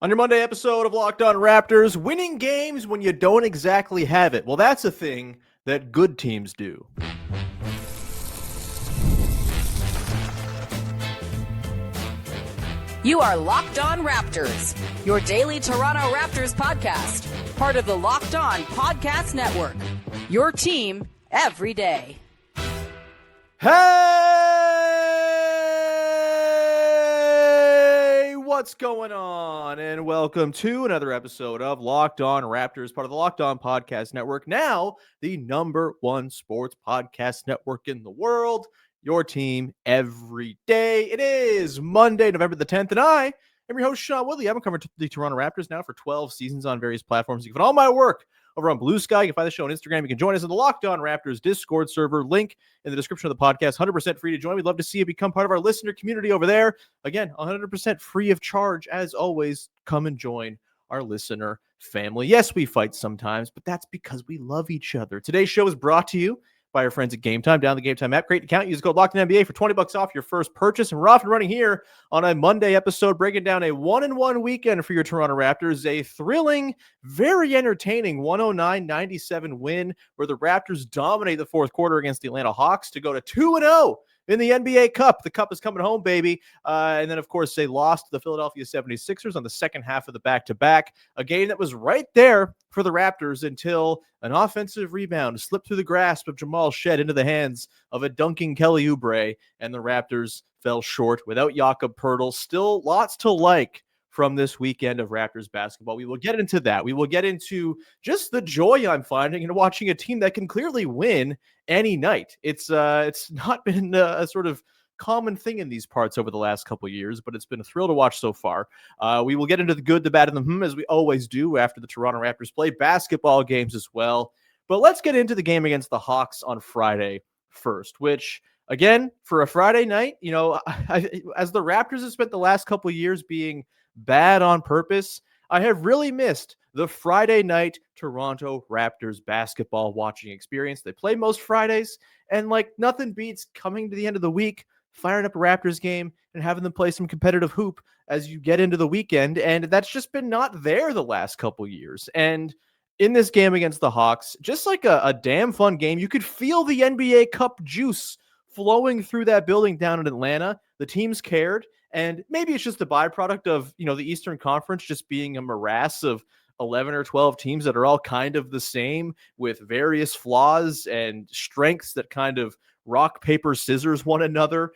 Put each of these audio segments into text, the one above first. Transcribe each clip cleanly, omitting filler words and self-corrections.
On your Monday episode of Locked On Raptors, winning games when you don't exactly have it. Well, that's a thing that good teams do. You are Locked On Raptors, your daily Toronto Raptors podcast, part of the Locked On Podcast Network, your team every day. Hey, what's going on? And welcome to another episode of Locked On Raptors, part of the Locked On Podcast Network, now the number one sports podcast network in the world. Your team every day. It is Monday, November the 10th, and I am your host, Sean Woodley. I've covered the Toronto Raptors now for 12 seasons on various platforms. You can find all my work over on Blue Sky. You can find the show on Instagram. You can join us in the Locked On Raptors Discord server. Link in the description of the podcast. 100% free to join. We'd love to see you become part of our listener community over there. Again, 100% free of charge. As always, come and join our listener family. Yes, we fight sometimes, but that's because we love each other. Today's show is brought to you by our friends at Game Time. Down the Game Time app. Create an account. Use code LOCKEDONNBA for $20 off your first purchase. And we're off and running here on a Monday episode, breaking down a 1-1 weekend for your Toronto Raptors. A thrilling, very entertaining 109-97 win where the Raptors dominate the fourth quarter against the Atlanta Hawks to go to 2-0 in the NBA Cup. The Cup is coming home, baby. And then, of course, they lost to the Philadelphia 76ers on the second half of the back-to-back, a game that was right there for the Raptors until an offensive rebound slipped through the grasp of Jamal Shed into the hands of a dunking Kelly Oubre, and the Raptors fell short without Jakob Poeltl. Still lots to like from this weekend of Raptors basketball. We will get into that. We will get into just the joy I'm finding in watching a team that can clearly win any night. It's not been a sort of common thing in these parts over the last couple of years, but it's been a thrill to watch so far. We will get into the good, the bad, and the as we always do after the Toronto Raptors play basketball games as well. But let's get into the game against the Hawks on Friday first, which, again, for a Friday night, you know, as the Raptors have spent the last couple of years being bad on purpose, I have really missed the Friday night Toronto Raptors basketball watching experience. They play most Fridays, and like nothing beats coming to the end of the week, firing up a Raptors game and having them play some competitive hoop as you get into the weekend. And that's just been not there the last couple years. And in this game against the Hawks, just like a damn fun game, you could feel the NBA Cup juice flowing through that building down in Atlanta. The teams cared. And maybe it's just a byproduct of, you know, the Eastern Conference just being a morass of 11 or 12 teams that are all kind of the same with various flaws and strengths that kind of rock, paper, scissors one another.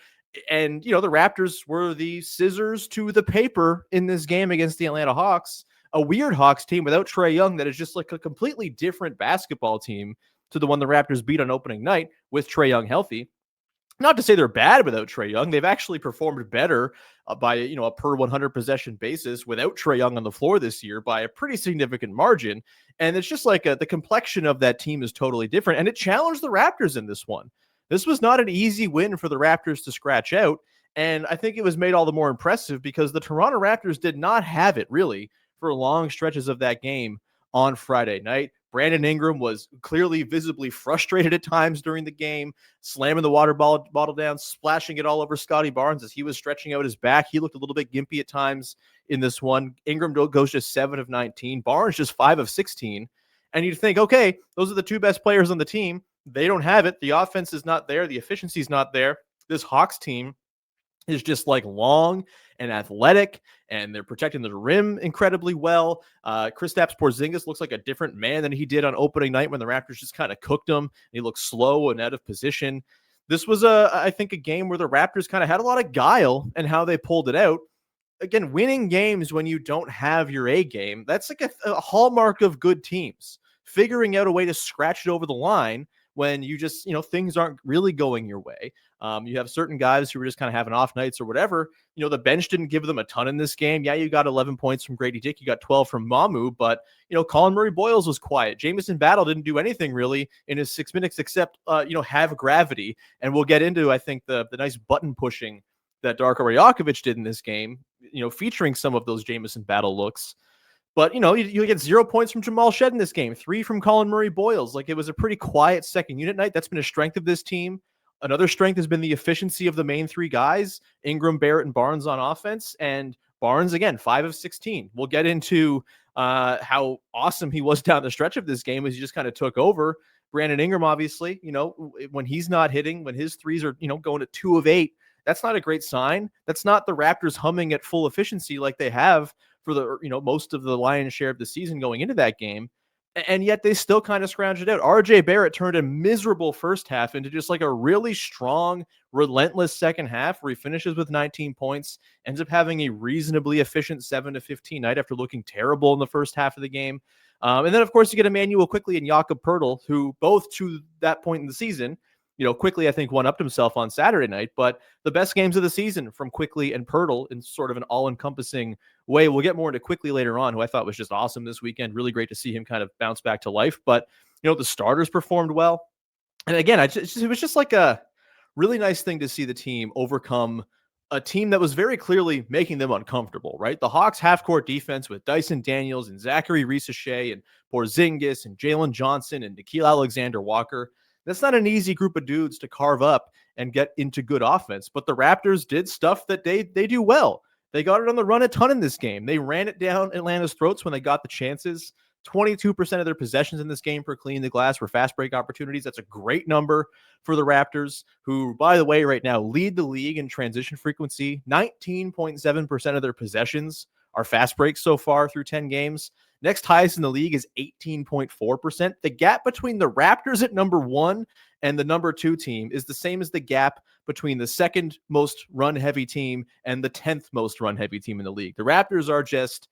And, you know, the Raptors were the scissors to the paper in this game against the Atlanta Hawks, a weird Hawks team without Trae Young that is just like a completely different basketball team to the one the Raptors beat on opening night with Trae Young healthy. Not to say they're bad without Trae Young. They've actually performed better by, you know, a per 100 possession basis without Trae Young on the floor this year by a pretty significant margin. And it's just like the complexion of that team is totally different. And it challenged the Raptors in this one. This was not an easy win for the Raptors to scratch out. And I think it was made all the more impressive because the Toronto Raptors did not have it really for long stretches of that game on Friday night. Brandon Ingram was clearly visibly frustrated at times during the game, slamming the water bottle down, splashing it all over Scottie Barnes as he was stretching out his back. He looked a little bit gimpy at times in this one. Ingram goes just 7 of 19. Barnes just 5 of 16. And you'd think, okay, those are the two best players on the team. They don't have it. The offense is not there. The efficiency is not there. This Hawks team is just like long and athletic, and they're protecting the rim incredibly well. Kristaps Porzingis looks like a different man than he did on opening night when the Raptors just kind of cooked him. He looked slow and out of position. This was, I think, a game where the Raptors kind of had a lot of guile in how they pulled it out. Again, winning games when you don't have your A game, that's like a hallmark of good teams. Figuring out a way to scratch it over the line when you just, you know, things aren't really going your way. You have certain guys who are just kind of having off nights or whatever. You know, the bench didn't give them a ton in this game. Yeah, you got 11 points from Grady Dick. You got 12 from Mamu, but, you know, Colin Murray-Boyles was quiet. Jamison Battle didn't do anything really in his 6 minutes except, you know, have gravity. And we'll get into, I think, the nice button pushing that Darko Rajakovic did in this game, you know, featuring some of those Jamison Battle looks. But, you know, you get 0 points from Jamal Shed in this game, 3 from Colin Murray-Boyles. Like, it was a pretty quiet second unit night. That's been a strength of this team. Another strength has been the efficiency of the main three guys, Ingram, Barrett, and Barnes on offense. And Barnes, again, 5 of 16. We'll get into how awesome he was down the stretch of this game as he just kind of took over. Brandon Ingram, obviously, when he's not hitting, when his threes are, going to 2 of 8, that's not a great sign. That's not the Raptors humming at full efficiency like they have for the, most of the lion's share of the season going into that game. And yet they still kind of scrounged it out. RJ Barrett turned a miserable first half into just like a really strong, relentless second half where he finishes with 19 points, ends up having a reasonably efficient 7 to 15 night after looking terrible in the first half of the game. And then, of course, you get Emmanuel Quickly and Jakob Poeltl, who both to that point in the season, Quickly, I think, one-upped himself on Saturday night, but the best games of the season from Quickly and Poeltl in sort of an all-encompassing way. We'll get more into Quickly later on, who I thought was just awesome this weekend. Really great to see him kind of bounce back to life. But, the starters performed well. And again, it was just like a really nice thing to see the team overcome a team that was very clearly making them uncomfortable, right? The Hawks half-court defense with Dyson Daniels and Zachary Risache and Porzingis and Jalen Johnson and Nickeil Alexander-Walker. That's not an easy group of dudes to carve up and get into good offense. But the Raptors did stuff that they do well. They got it on the run a ton in this game. They ran it down Atlanta's throats when they got the chances. 22% of their possessions in this game for cleaning the glass were fast break opportunities. That's a great number for the Raptors, who, by the way, right now lead the league in transition frequency. 19.7% of their possessions are fast breaks so far through 10 games. Next highest in the league is 18.4%. The gap between the Raptors at number 1 and the number 2 team is the same as the gap between the second most run-heavy team and the 10th most run-heavy team in the league. The Raptors are just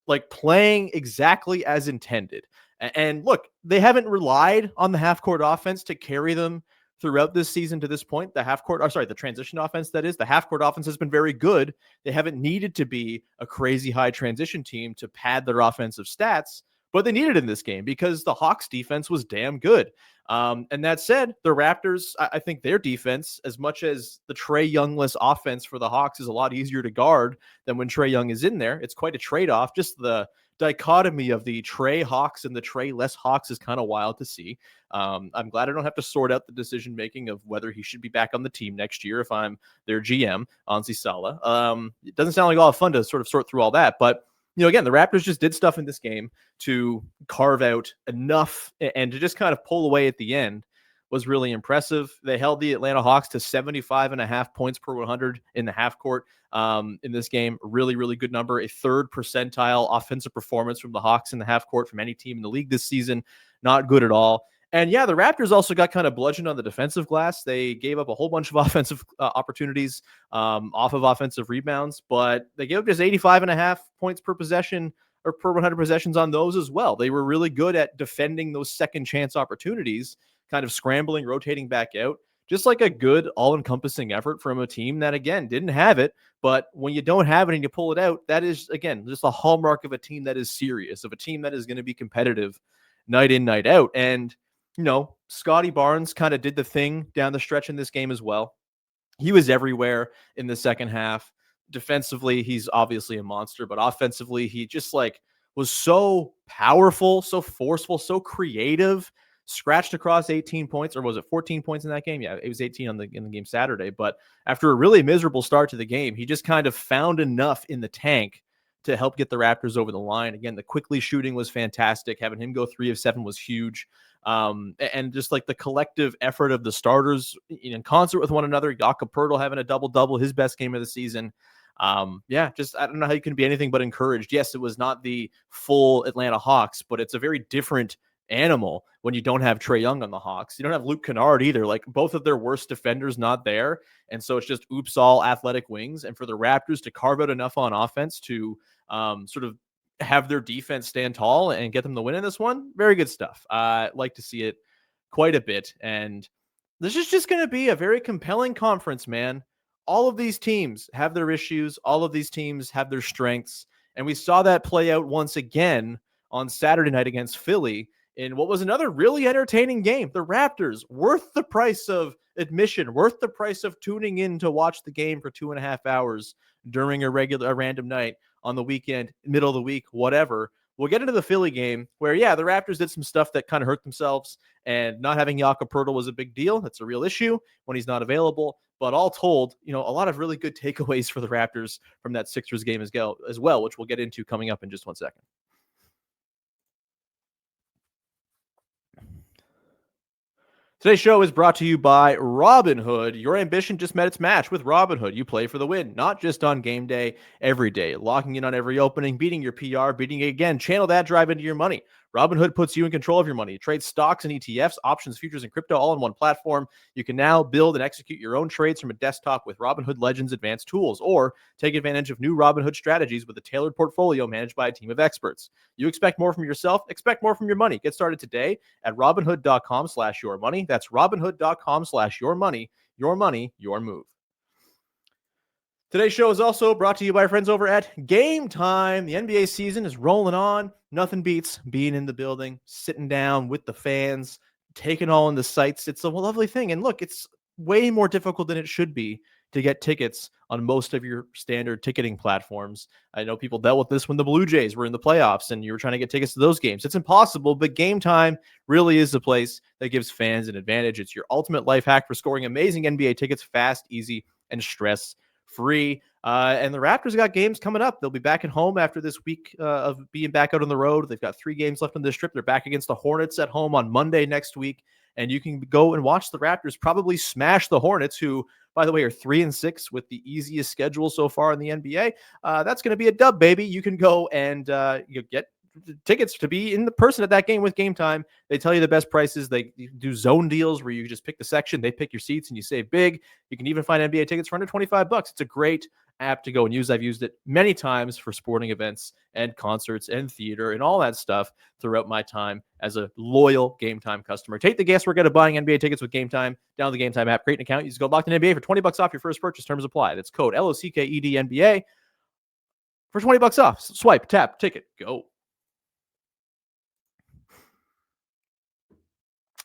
like playing exactly as intended. And look, they haven't relied on the half-court offense to carry them throughout this season to this point. The transition offense, that is. The half-court offense has been very good. They haven't needed to be a crazy high transition team to pad their offensive stats, but they needed in this game because the Hawks defense was damn good. And that said, the Raptors, I think their defense, as much as the Trae Young-less offense for the Hawks is a lot easier to guard than when Trae Young is in there. It's quite a trade-off. Just the dichotomy of the Trae Hawks and the Trae-less Hawks is kind of wild to see. I'm glad I don't have to sort out the decision-making of whether he should be back on the team next year if I'm their GM, Ansi Salah. It doesn't sound like a lot of fun to sort of sort through all that, but again, the Raptors just did stuff in this game to carve out enough and to just kind of pull away at the end was really impressive. They held the Atlanta Hawks to 75.5 points per 100 in the half court in this game. Really, really good number. A third percentile offensive performance from the Hawks in the half court from any team in the league this season. Not good at all. And yeah, the Raptors also got kind of bludgeoned on the defensive glass. They gave up a whole bunch of offensive opportunities off of offensive rebounds, but they gave up just 85.5 points per possession or per 100 possessions on those as well. They were really good at defending those second chance opportunities, kind of scrambling, rotating back out. Just like a good all-encompassing effort from a team that, again, didn't have it. But when you don't have it and you pull it out, that is, again, just a hallmark of a team that is serious, of a team that is going to be competitive night in, night out. And Scottie Barnes kind of did the thing down the stretch in this game as well. He was everywhere in the second half. Defensively, he's obviously a monster, but offensively, he just was so powerful, so forceful, so creative, scratched across 18 points, or was it 14 points in that game? Yeah, it was 18 in the game Saturday. But after a really miserable start to the game, he just kind of found enough in the tank to help get the Raptors over the line. Again, the quickly shooting was fantastic. Having him go 3 of 7 was huge. And just like the collective effort of the starters in concert with one another, Jakob Poeltl having a double-double, his best game of the season. I don't know how you can be anything but encouraged. Yes, it was not the full Atlanta Hawks, but it's a very different animal when you don't have Trae Young on the Hawks. You don't have Luke Kennard either. Like, both of their worst defenders not there. And so it's just oops all athletic wings. And for the Raptors to carve out enough on offense to sort of have their defense stand tall and get them the win in this one, very good stuff. I like to see it quite a bit. And this is just going to be a very compelling conference, man. All of these teams have their issues. All of these teams have their strengths. And we saw that play out once again on Saturday night against Philly in what was another really entertaining game. The Raptors, worth the price of admission, worth the price of tuning in to watch the game for 2.5 hours during a random night on the weekend, middle of the week, whatever, We'll get into the Philly game where, yeah, the Raptors did some stuff that kind of hurt themselves, and not having Jakob Poeltl was a big deal. That's a real issue when he's not available. But all told, a lot of really good takeaways for the Raptors from that Sixers game as well, which we'll get into coming up in just 1 second. Today's show is brought to you by Robinhood. Your ambition just met its match with Robinhood. You play for the win, not just on game day, every day. Locking in on every opening, beating your PR, beating it again. Channel that drive into your money. Robinhood puts you in control of your money. Trade stocks and ETFs, options, futures, and crypto all in one platform. You can now build and execute your own trades from a desktop with Robinhood Legends advanced tools, or take advantage of new Robinhood strategies with a tailored portfolio managed by a team of experts. You expect more from yourself, expect more from your money. Get started today at robinhood.com/yourmoney. That's robinhood.com/yourmoney. Your money, your move. Today's show is also brought to you by our friends over at Game Time. The NBA season is rolling on. Nothing beats being in the building, sitting down with the fans, taking all in the sights. It's a lovely thing. And look, it's way more difficult than it should be to get tickets on most of your standard ticketing platforms. I know people dealt with this when the Blue Jays were in the playoffs and you were trying to get tickets to those games. It's impossible, but Game Time really is the place that gives fans an advantage. It's your ultimate life hack for scoring amazing NBA tickets fast, easy, and stress-free. And the Raptors got games coming up. They'll be back at home after this week of being back out on the road. They've got 3 games left on this trip. They're back against the Hornets at home on Monday next week. And you can go and watch the Raptors probably smash the Hornets, who, by the way, are 3-6 with the easiest schedule so far in the NBA. That's going to be a dub, baby. You can go and you get tickets to be in the person at that game with Game Time. They tell you the best prices. They do zone deals where you just pick the section, they pick your seats, and you save big. You can even find NBA tickets for under $25. It's a great app to go and use. I've used it many times for sporting events and concerts and theater and all that stuff throughout my time as a loyal Game Time customer. Take the guesswork out of buying NBA tickets with Game Time. Download the Game Time app, create an account, use code LOCKEDONNBA for $20 off your first purchase. Terms apply. That's code LOCKEDNBA for $20 off. Swipe, tap, ticket, go.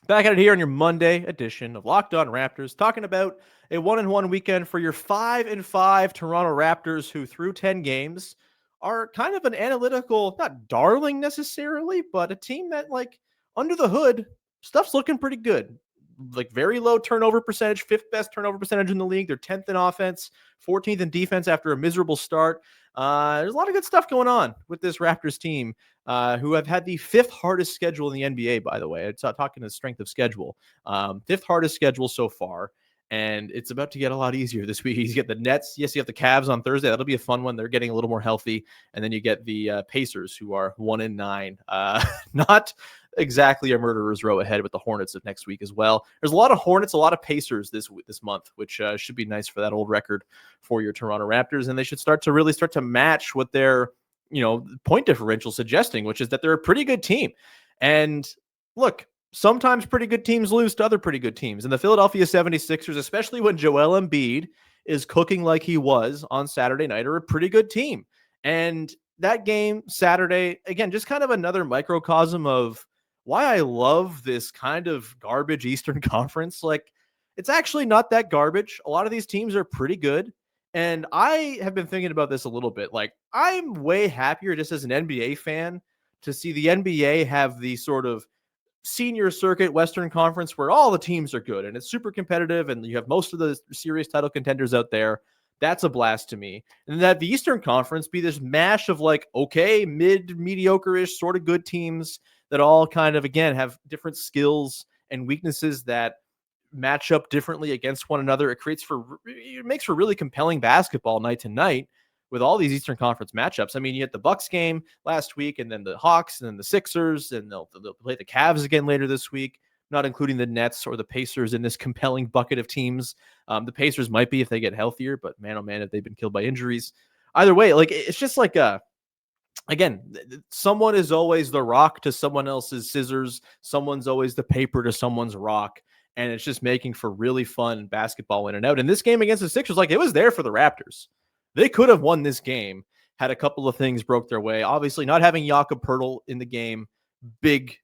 Back at it here on your Monday edition of Locked On Raptors, talking about a 1-1 weekend for your 5-5 Toronto Raptors, who through 10 games are kind of an analytical, not darling necessarily, but a team that, like, under the hood, stuff's looking pretty good. Like, very low turnover percentage, 5th best turnover percentage in the league. They're 10th in offense, 14th in defense after a miserable start. There's a lot of good stuff going on with this Raptors team, who have had the 5th hardest schedule in the NBA, by the way. It's talking the strength of schedule. 5th hardest schedule so far, and it's about to get a lot easier this week. You get the Nets. Yes, you have the Cavs on Thursday. That'll be a fun one. They're getting a little more healthy. And then you get the Pacers, who are 1-9. Not exactly a murderer's row ahead with the Hornets of next week as well. There's a lot of Hornets, a lot of Pacers this month, which should be nice for that old record for your Toronto Raptors. And they should start to match what their point differential suggesting, which is that they're a pretty good team. And look, sometimes pretty good teams lose to other pretty good teams. And the Philadelphia 76ers, especially when Joel Embiid is cooking like he was on Saturday night, are a pretty good team. And that game Saturday, again, just kind of another microcosm of why I love this kind of garbage Eastern Conference. Like, it's actually not that garbage. A lot of these teams are pretty good. And I have been thinking about this a little bit. Like, I'm way happier just as an NBA fan to see the NBA have the sort of senior circuit Western Conference where all the teams are good and it's super competitive and you have most of the serious title contenders out there. That's a blast to me. And that the Eastern Conference be this mash of, like, okay, mediocre-ish sort of good teams that all kind of, again, have different skills and weaknesses that match up differently against one another. It makes for really compelling basketball night to night with all these Eastern Conference matchups. I mean, you had the Bucks game last week, and then the Hawks, and then the Sixers, and they'll play the Cavs again later this week, not including the Nets or the Pacers in this compelling bucket of teams. The Pacers might be if they get healthier, but man, oh man, if they've been killed by injuries. Either way, like, it's just like again, someone is always the rock to someone else's scissors. Someone's always the paper to someone's rock. And it's just making for really fun basketball in and out. And this game against the Sixers, like, it was there for the Raptors. They could have won this game had a couple of things broke their way. Obviously, not having Jakob Poeltl in the game big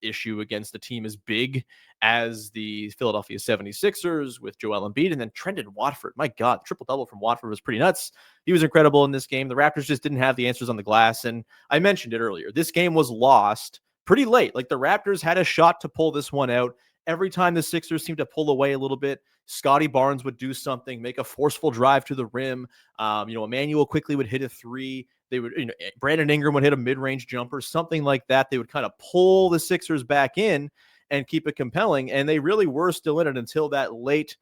issue against a team as big as the Philadelphia 76ers with Joel Embiid, and then Trendon Watford. My God, triple-double from Watford was pretty nuts. He was incredible in this game. The Raptors just didn't have the answers on the glass, and I mentioned it earlier. This game was lost pretty late. Like, the Raptors had a shot to pull this one out. Every time the Sixers seemed to pull away a little bit, Scottie Barnes would do something, make a forceful drive to the rim. Emmanuel quickly would hit a three. They would, Brandon Ingram would hit a mid-range jumper, something like that. They would kind of pull the Sixers back in and keep it compelling. And they really were still in it until that late,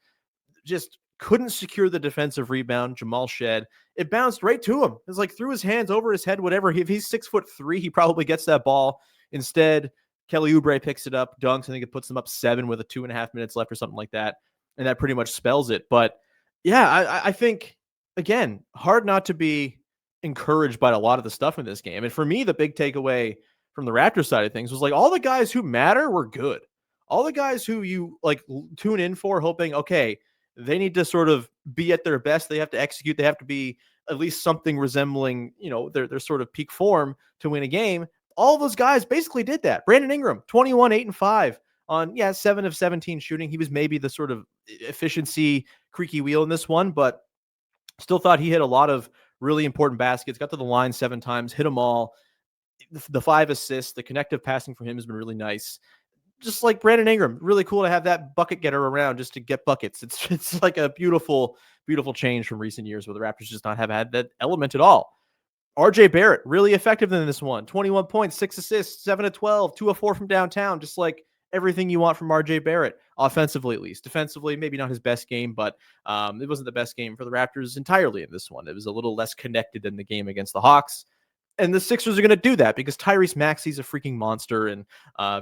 just couldn't secure the defensive rebound. Jamal Shed, it bounced right to him. It's like through his hands, over his head, whatever. If he's 6'3", he probably gets that ball. Instead, Kelly Oubre picks it up, dunks. I think it puts them up 7 with 2.5 minutes left or something like that. And that pretty much spells it. But yeah, I think, again, hard not to be encouraged by a lot of the stuff in this game. And for me, the big takeaway from the Raptors side of things was like all the guys who matter were good. All the guys who you like tune in for hoping, okay, they need to sort of be at their best. They have to execute. They have to be at least something resembling, their sort of peak form to win a game. All those guys basically did that. Brandon Ingram, 21, 8, and 5 on, 7 of 17 shooting. He was maybe the sort of efficiency creaky wheel in this one, but still thought he hit a lot of really important baskets, got to the line 7 times, hit them all. The 5 assists, the connective passing from him has been really nice. Just like Brandon Ingram, really cool to have that bucket getter around just to get buckets. It's like a beautiful change from recent years where the Raptors just not have had that element at all. RJ Barrett, really effective in this one. 21 points, 6 assists, 7 of 12, 2 of 4 from downtown. Just like everything you want from RJ Barrett, offensively at least. Defensively, maybe not his best game, but it wasn't the best game for the Raptors entirely in this one. It was a little less connected than the game against the Hawks. And the Sixers are going to do that because Tyrese Maxey's a freaking monster, and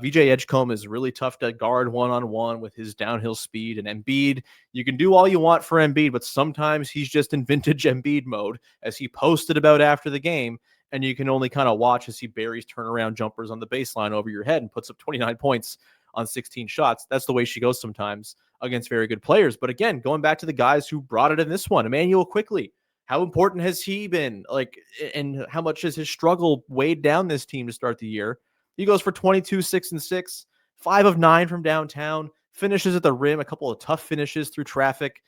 VJ Edgecombe is really tough to guard one-on-one with his downhill speed. And Embiid, you can do all you want for Embiid, but sometimes he's just in vintage Embiid mode, as he posted about after the game, and you can only kind of watch as he buries turnaround jumpers on the baseline over your head and puts up 29 points on 16 shots. That's the way she goes sometimes against very good players. But again, going back to the guys who brought it in this one, Emmanuel quickly. How important has he been? And how much has his struggle weighed down this team to start the year? He goes for 22, 6 and 6, 5 of 9 from downtown, finishes at the rim, a couple of tough finishes through traffic.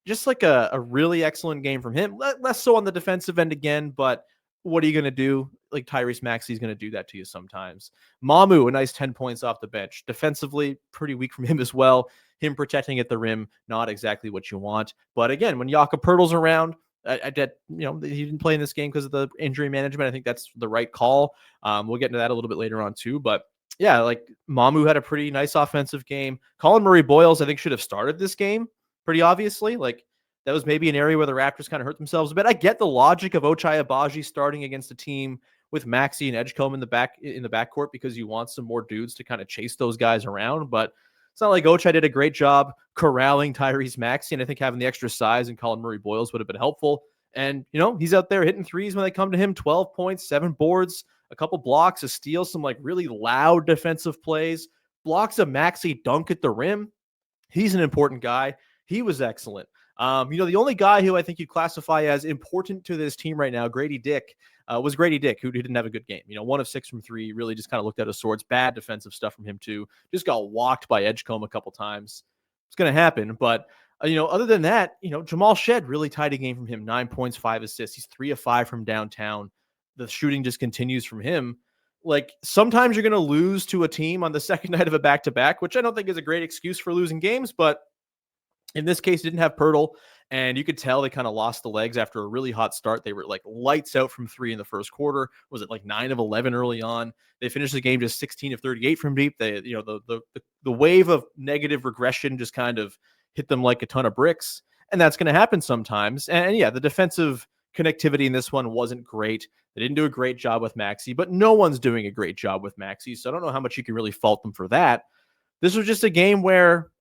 Just like a really excellent game from him. Less so on the defensive end again, but what are you going to do? Like Tyrese Maxey's going to do that to you sometimes. Mamu, a nice 10 points off the bench. Defensively, pretty weak from him as well. Him protecting at the rim, not exactly what you want. But again, when Jakob Poeltl's around, he didn't play in this game because of the injury management. I think that's the right call. We'll get into that a little bit later on too. But yeah, like Mamu had a pretty nice offensive game. Colin Murray-Boyles, I think, should have started this game pretty obviously. Like that was maybe an area where the Raptors kind of hurt themselves a bit. I get the logic of Ochai Agbaji starting against a team with Maxey and Edgecombe in the backcourt because you want some more dudes to kind of chase those guys around. But it's not like Ochai did a great job corralling Tyrese Maxey, and I think having the extra size and Colin Murray-Boyles would have been helpful. And, he's out there hitting threes when they come to him, 12 points, 7 boards, a couple blocks, a steal, some like really loud defensive plays, blocks a Maxey dunk at the rim. He's an important guy. He was excellent. The only guy who I think you'd classify as important to this team right now, Grady Dick, was Grady Dick, who didn't have a good game. 1 of 6 from 3, really just kind of looked out of sorts. Bad defensive stuff from him too. Just got walked by Edgecombe a couple times. It's going to happen. But, other than that, Jamal Shed really tied a game from him. 9 points, 5 assists. He's 3 of 5 from downtown. The shooting just continues from him. Like sometimes you're going to lose to a team on the second night of a back-to-back, which I don't think is a great excuse for losing games, but in this case, didn't have Poeltl, and you could tell they kind of lost the legs after a really hot start. They were like lights out from 3 in the first quarter. Was it like 9 of 11 early on? They finished the game just 16 of 38 from deep. They, the wave of negative regression just kind of hit them like a ton of bricks, and that's going to happen sometimes. And yeah, the defensive connectivity in this one wasn't great. They didn't do a great job with Maxey, but no one's doing a great job with Maxey, so I don't know how much you can really fault them for that. This was just a game where,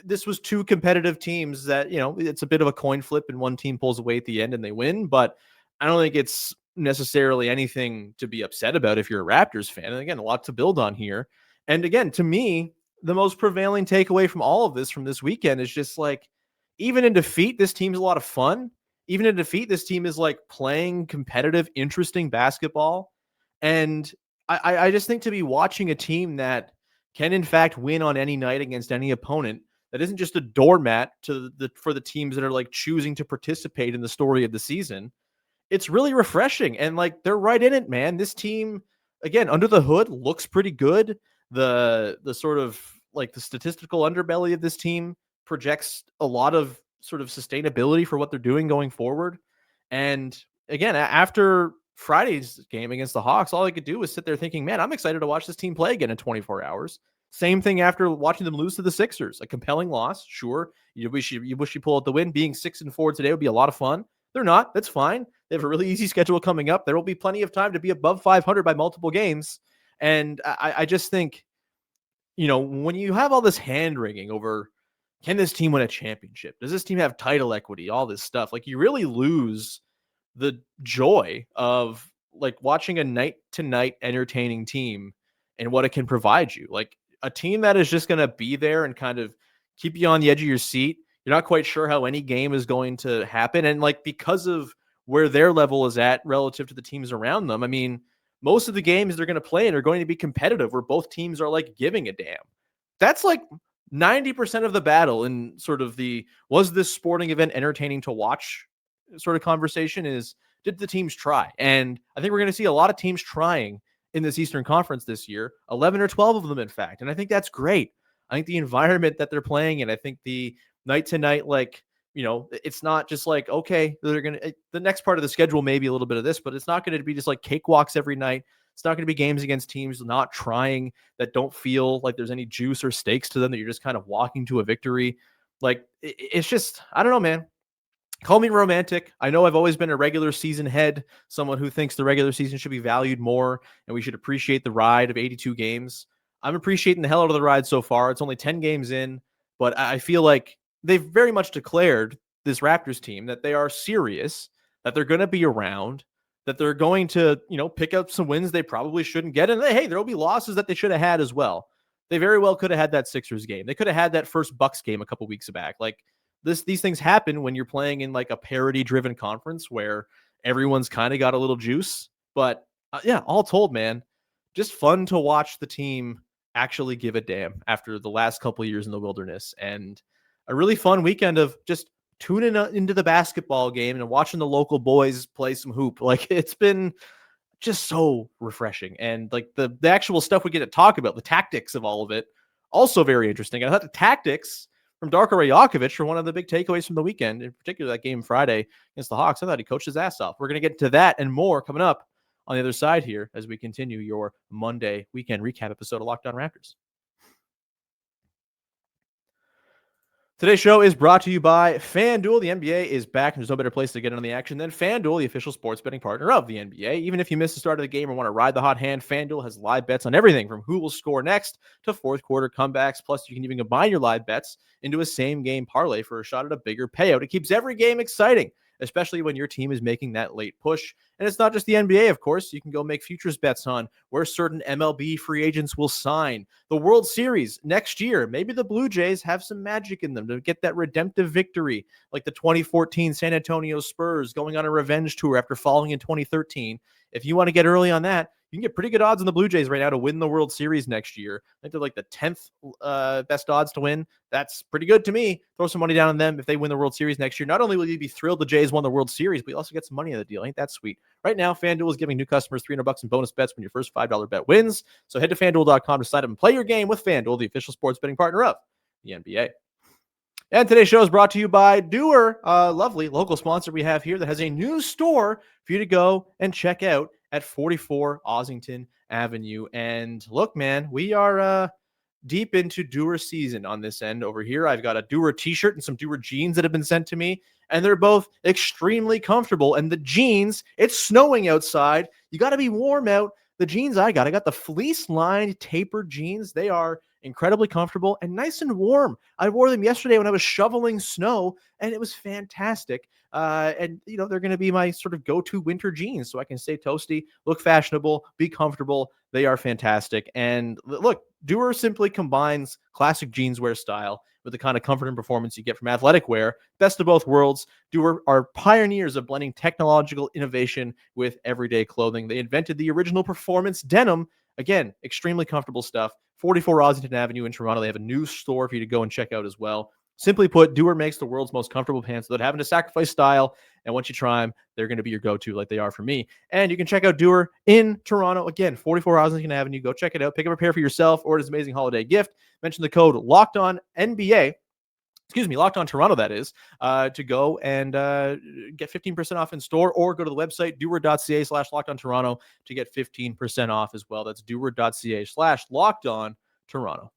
this was 2 competitive teams that, it's a bit of a coin flip and one team pulls away at the end and they win, but I don't think it's necessarily anything to be upset about if you're a Raptors fan. And again, a lot to build on here. And again, to me, the most prevailing takeaway from all of this from this weekend is just like, even in defeat, this team's a lot of fun. Even in defeat, this team is like playing competitive, interesting basketball. And I just think to be watching a team that can in fact win on any night against any opponent, that isn't just a doormat for the teams that are like choosing to participate in the story of the season. It's really refreshing, and like they're right in it, man. This team, again, under the hood, looks pretty good. The sort of like the statistical underbelly of this team projects a lot of sort of sustainability for what they're doing going forward. And again, after Friday's game against the Hawks, all I could do was sit there thinking, man, I'm excited to watch this team play again in 24 hours. Same thing after watching them lose to the Sixers. A compelling loss, sure. You wish you pull out the win. Being 6-4 today would be a lot of fun. They're not. That's fine. They have a really easy schedule coming up. There will be plenty of time to be above 500 by multiple games. And I just think, when you have all this hand wringing over, can this team win a championship? Does this team have title equity? All this stuff. Like, you really lose the joy of like watching a night to night entertaining team and what it can provide you. Like a team that is just going to be there and kind of keep you on the edge of your seat. You're not quite sure how any game is going to happen. And like, because of where their level is at relative to the teams around them, I mean, most of the games they're going to play in are going to be competitive where both teams are like giving a damn. That's like 90% of the battle in sort of was this sporting event entertaining to watch sort of conversation is, did the teams try? And I think we're going to see a lot of teams trying in this Eastern Conference this year, 11 or 12 of them, in fact. And I think that's great. I think the environment that they're playing in, I think the night to night, like, it's not just like, okay, the next part of the schedule may be a little bit of this, but it's not going to be just like cakewalks every night. It's not going to be games against teams not trying, that don't feel like there's any juice or stakes to them, that you're just kind of walking to a victory. Like, it's just, I don't know, man. Call me romantic. I know I've always been a regular season head, someone who thinks the regular season should be valued more and we should appreciate the ride of 82 games. I'm appreciating the hell out of the ride so far. It's only 10 games in, but I feel like they've very much declared, this Raptors team, that they are serious, that they're going to be around, that they're going to, pick up some wins they probably shouldn't get. And hey, there will be losses that they should have had as well. They very well could have had that Sixers game. They could have had that first Bucks game a couple weeks back. Like, these things happen when you're playing in like a parity driven conference where everyone's kind of got a little juice. But yeah, all told, man, just fun to watch the team actually give a damn after the last couple of years in the wilderness, and a really fun weekend of just tuning into the basketball game and watching the local boys play some hoop. Like, it's been just so refreshing. And like the actual stuff we get to talk about, the tactics of all of it, also very interesting. I thought the tactics from Darko Rajakovic were one of the big takeaways from the weekend, in particular that game Friday against the Hawks. I thought he coached his ass off. We're going to get to that and more coming up on the other side here as we continue your Monday weekend recap episode of Locked On Raptors. Today's show is brought to you by FanDuel. The NBA is back, and there's no better place to get in on the action than FanDuel, the official sports betting partner of the NBA. Even if you miss the start of the game or want to ride the hot hand, FanDuel has live bets on everything from who will score next to fourth quarter comebacks. Plus, you can even combine your live bets into a same-game parlay for a shot at a bigger payout. It keeps every game exciting, especially when your team is making that late push. And it's not just the NBA, of course. You can go make futures bets on where certain MLB free agents will sign. The World Series next year, maybe the Blue Jays have some magic in them to get that redemptive victory, like the 2014 San Antonio Spurs going on a revenge tour after falling in 2013. If you want to get early on that, you can get pretty good odds on the Blue Jays right now to win the World Series next year. I think they're like the 10th best odds to win. That's pretty good to me. Throw some money down on them if they win the World Series next year. Not only will you be thrilled the Jays won the World Series, but you also get some money on the deal. Ain't that sweet? Right now, FanDuel is giving new customers $300 in bonus bets when your first $5 bet wins. So head to FanDuel.com to sign up and play your game with FanDuel, the official sports betting partner of the NBA. And today's show is brought to you by Doer, a lovely local sponsor we have here that has a new store for you to go and check out at 44 Ossington Avenue. And look, man, we are deep into Doer season on this end over here. I've got a Doer t-shirt and some Doer jeans that have been sent to me, and they're both extremely comfortable. And the jeans, it's snowing outside. You got to be warm out. The jeans I got the fleece-lined tapered jeans. They are incredibly comfortable and nice and warm. I wore them yesterday when I was shoveling snow, and it was fantastic. And, they're going to be my sort of go-to winter jeans so I can stay toasty, look fashionable, be comfortable. They are fantastic. And look, Dewar simply combines classic jeanswear style with the kind of comfort and performance you get from athletic wear. Best of both worlds. Dewar are pioneers of blending technological innovation with everyday clothing. They invented the original performance denim. Again, extremely comfortable stuff. 44 Rosington Avenue in Toronto. They have a new store for you to go and check out as well. Simply put, Dewar makes the world's most comfortable pants without having to sacrifice style. And once you try them, they're going to be your go-to like they are for me. And you can check out Dewar in Toronto. Again, 44 Rosington Avenue. Go check it out. Pick up a pair for yourself or as an amazing holiday gift. Mention the code LOCKEDONNBA. Locked On Toronto, that is, to go and get 15% off in store, or go to the website, dewar.ca/LockedOnToronto to get 15% off as well. That's dewar.ca/LockedOnToronto.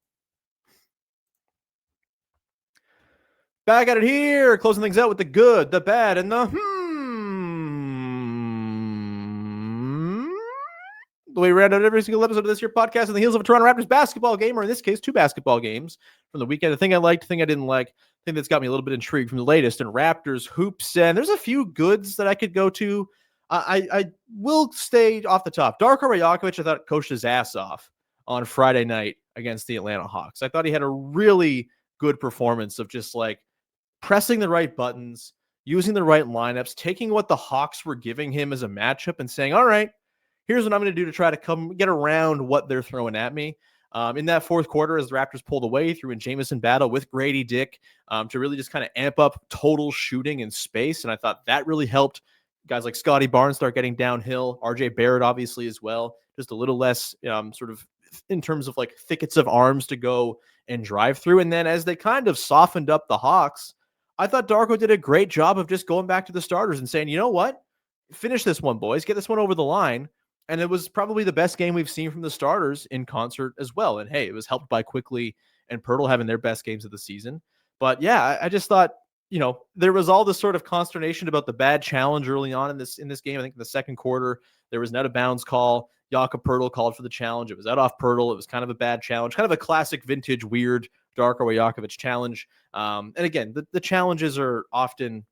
Back at it here, closing things out with the good, the bad, and the the way we round out every single episode of this here podcast on the heels of a Toronto Raptors basketball game, or in this case, 2 basketball games from the weekend. The thing I liked, the thing I didn't like, the thing that's got me a little bit intrigued from the latest in Raptors hoops. And there's a few goods that I could go to. I will stay off the top. Darko Rajakovic, I thought, coached his ass off on Friday night against the Atlanta Hawks. I thought he had a really good performance of just like pressing the right buttons, using the right lineups, taking what the Hawks were giving him as a matchup and saying, all right, here's what I'm going to do to try to come get around what they're throwing at me. In that fourth quarter, as the Raptors pulled away, threw in Jamison battle with Grady Dick to really just kind of amp up total shooting in space. And I thought that really helped guys like Scottie Barnes start getting downhill. RJ Barrett, obviously, as well. Just a little less sort of in terms of like thickets of arms to go and drive through. And then as they kind of softened up the Hawks, I thought Darko did a great job of just going back to the starters and saying, you know what? Finish this one, boys. Get this one over the line. And it was probably the best game we've seen from the starters in concert as well. And hey, it was helped by Quickly and Pirtle having their best games of the season. But yeah, I just thought, there was all this sort of consternation about the bad challenge early on in this game. I think in the second quarter, there was an out of bounds call. Jakob Pirtle called for the challenge. It was out off Pirtle. It was kind of a bad challenge, kind of a classic vintage weird Darko Rajakovic challenge. And again, the challenges are often,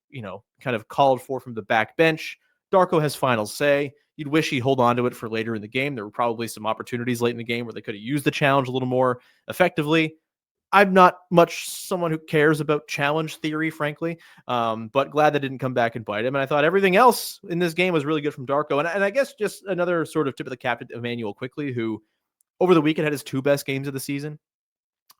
kind of called for from the back bench. Darko has final say. You'd wish he'd hold on to it for later in the game. There were probably some opportunities late in the game where they could have used the challenge a little more effectively. I'm not much someone who cares about challenge theory, frankly, but glad that didn't come back and bite him. And I thought everything else in this game was really good from Darko. And I guess just another sort of tip of the cap to Emmanuel Quickly, who over the weekend had his 2 best games of the season.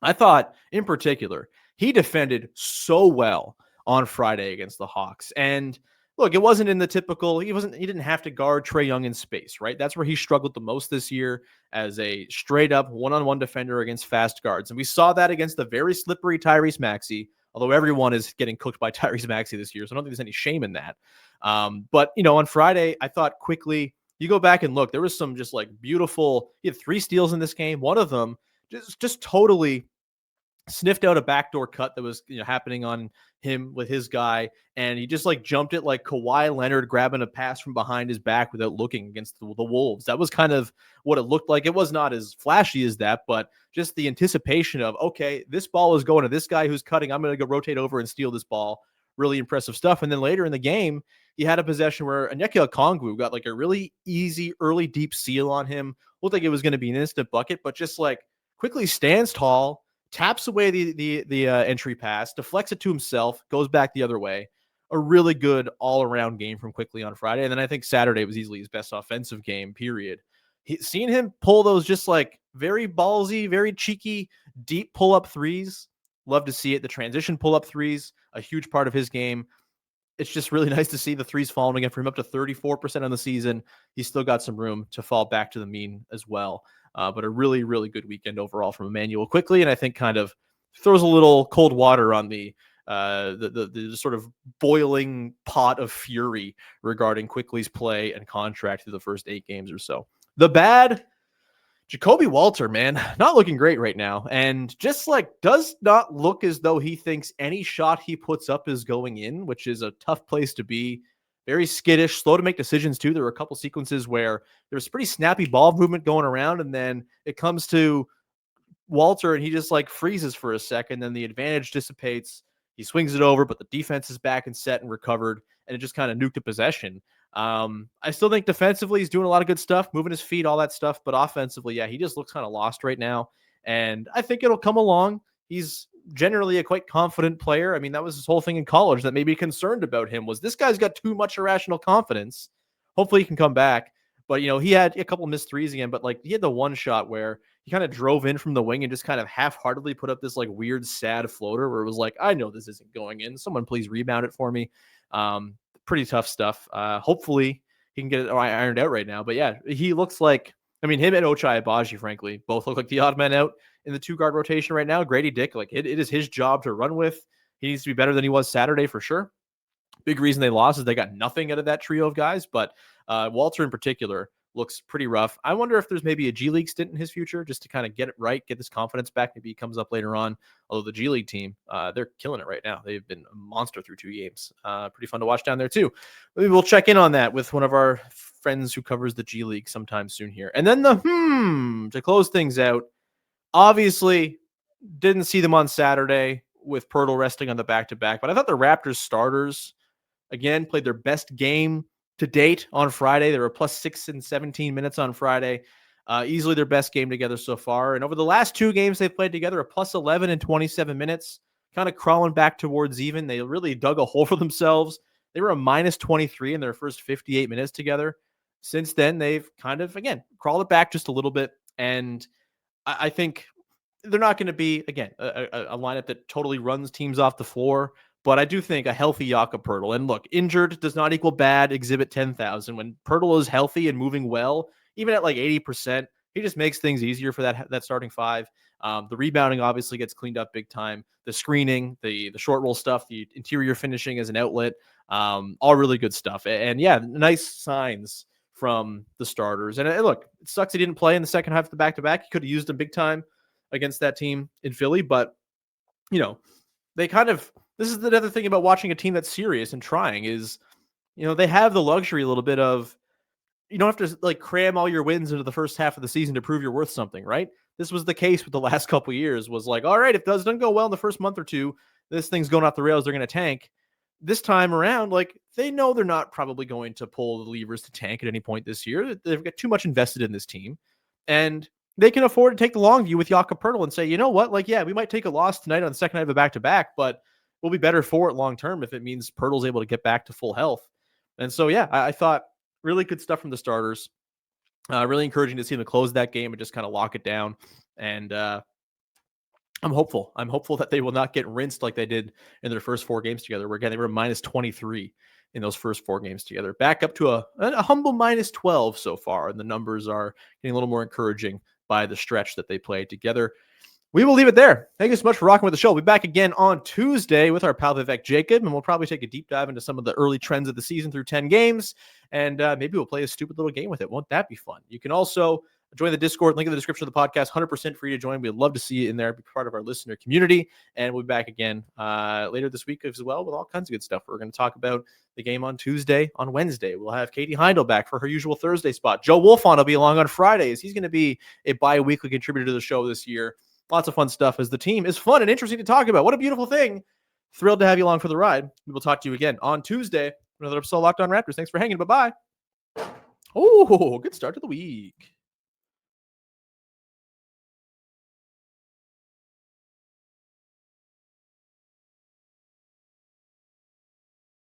I thought, in particular, he defended so well on Friday against the Hawks. And look, it wasn't in the typical, he didn't have to guard Trae Young in space, right? That's where he struggled the most this year as a straight up one-on-one defender against fast guards. And we saw that against the very slippery Tyrese Maxey, although everyone is getting cooked by Tyrese Maxey this year. So I don't think there's any shame in that. But, on Friday, I thought Quickly, you go back and look, there was some just like beautiful, he had 3 steals in this game. One of them just totally sniffed out a backdoor cut that was happening on him with his guy, and he just like jumped it like Kawhi Leonard grabbing a pass from behind his back without looking against the Wolves. That was kind of what it looked like. It was not as flashy as that, but just the anticipation of, okay, this ball is going to this guy who's cutting. I'm going to go rotate over and steal this ball. Really impressive stuff. And then later in the game, he had a possession where Onyeka Okongwu got like a really easy early deep seal on him. Looked like it was going to be an instant bucket, but just like quickly stands tall, taps away the entry pass, deflects it to himself, goes back the other way. A really good all-around game from Quickly on Friday. And then I think Saturday was easily his best offensive game, period. Seeing him pull those just like very ballsy, very cheeky, deep pull-up threes. Love to see it. The transition pull-up threes, a huge part of his game. It's just really nice to see the threes falling again for him, up to 34% on the season. He's still got some room to fall back to the mean as well. But a really, really good weekend overall from Emmanuel Quickly, and I think kind of throws a little cold water on the sort of boiling pot of fury regarding Quickly's play and contract through the first 8 games or so. The bad, Jacoby Walter, man, not looking great right now, and just like does not look as though he thinks any shot he puts up is going in, which is a tough place to be. Very skittish, slow to make decisions too. There were a couple sequences where there's pretty snappy ball movement going around, and then it comes to Walter and he just like freezes for a second. Then the advantage dissipates. He swings it over, but the defense is back and set and recovered, and it just kind of nuked a possession. I still think defensively he's doing a lot of good stuff, moving his feet, all that stuff. But offensively, yeah, he just looks kind of lost right now. And I think it'll come along. He's generally a quite confident player. I mean, that was his whole thing in college that made me concerned about him was this guy's got too much irrational confidence. Hopefully he can come back. But, he had a couple missed threes again, but like he had the one shot where he kind of drove in from the wing and just kind of half-heartedly put up this like weird, sad floater where it was like, I know this isn't going in. Someone please rebound it for me. Pretty tough stuff. Hopefully he can get it ironed out right now. But yeah, he looks like, him and Ochai Agbaji, frankly, both look like the odd man out in the 2-guard rotation right now. Grady Dick, like it is his job to run with. He needs to be better than he was Saturday for sure. Big reason they lost is they got nothing out of that trio of guys, but Walter in particular looks pretty rough. I wonder if there's maybe a G League stint in his future just to kind of get it right, get this confidence back. Maybe he comes up later on. Although the G League team, they're killing it right now. They've been a monster through 2 games. Pretty fun to watch down there too. Maybe we'll check in on that with one of our friends who covers the G League sometime soon here. And then to close things out. Obviously, didn't see them on Saturday with Pirtle resting on the back-to-back, but I thought the Raptors starters, again, played their best game to date on Friday. They were +6 in 17 minutes on Friday. Easily their best game together so far. And over the last 2 games they've played together, a +11 in 27 minutes, kind of crawling back towards even. They really dug a hole for themselves. They were a -23 in their first 58 minutes together. Since then, they've kind of, again, crawled it back just a little bit. And I think they're not going to be, again, a lineup that totally runs teams off the floor. But I do think a healthy Jakob Poeltl, and look, injured does not equal bad, exhibit 10,000. When Poeltl is healthy and moving well, even at like 80%, he just makes things easier for that starting 5. The rebounding obviously gets cleaned up big time. The screening, the short roll stuff, the interior finishing as an outlet, all really good stuff. And yeah, nice signs from the starters. And look, it sucks he didn't play in the second half of the back-to-back. He could have used him big time against that team in Philly, but they kind of, this is the other thing about watching a team that's serious and trying is, they have the luxury a little bit of, you don't have to like cram all your wins into the first half of the season to prove you're worth something, right? This was the case with the last couple of years was like, all right, if it doesn't go well in the first month or two, this thing's going off the rails. They're going to tank. This time around, like they know they're not probably going to pull the levers to tank at any point this year. They've got too much invested in this team, and they can afford to take the long view with Jakob Poeltl and say, you know what, like, yeah, we might take a loss tonight on the second night of a back-to-back, but we'll be better for it long-term if it means Poeltl's able to get back to full health. And so, yeah, I thought really good stuff from the starters. Really encouraging to see them close that game and just kind of lock it down. And I'm hopeful. I'm hopeful that they will not get rinsed like they did in their first 4 games together, where again, they were -23 in those first 4 games together. Back up to a humble -12 so far. And the numbers are getting a little more encouraging by the stretch that they played together. We will leave it there. Thank you so much for rocking with the show. We'll be back again on Tuesday with our pal Vivek Jacob, and we'll probably take a deep dive into some of the early trends of the season through 10 games, and maybe we'll play a stupid little game with it. Won't that be fun? You can also join the Discord, link in the description of the podcast, 100% free to join. We'd love to see you in there, be part of our listener community, and we'll be back again later this week as well with all kinds of good stuff. We're going to talk about the game on Tuesday. On Wednesday, we'll have Katie Heindel back for her usual Thursday spot. Joe Wolfon will be along on Fridays. He's going to be a bi-weekly contributor to the show this year. Lots of fun stuff as the team is fun and interesting to talk about. What a beautiful thing. Thrilled to have you along for the ride. We will talk to you again on Tuesday. Another episode of Locked On Raptors. Thanks for hanging. Bye-bye. Oh, good start to the week.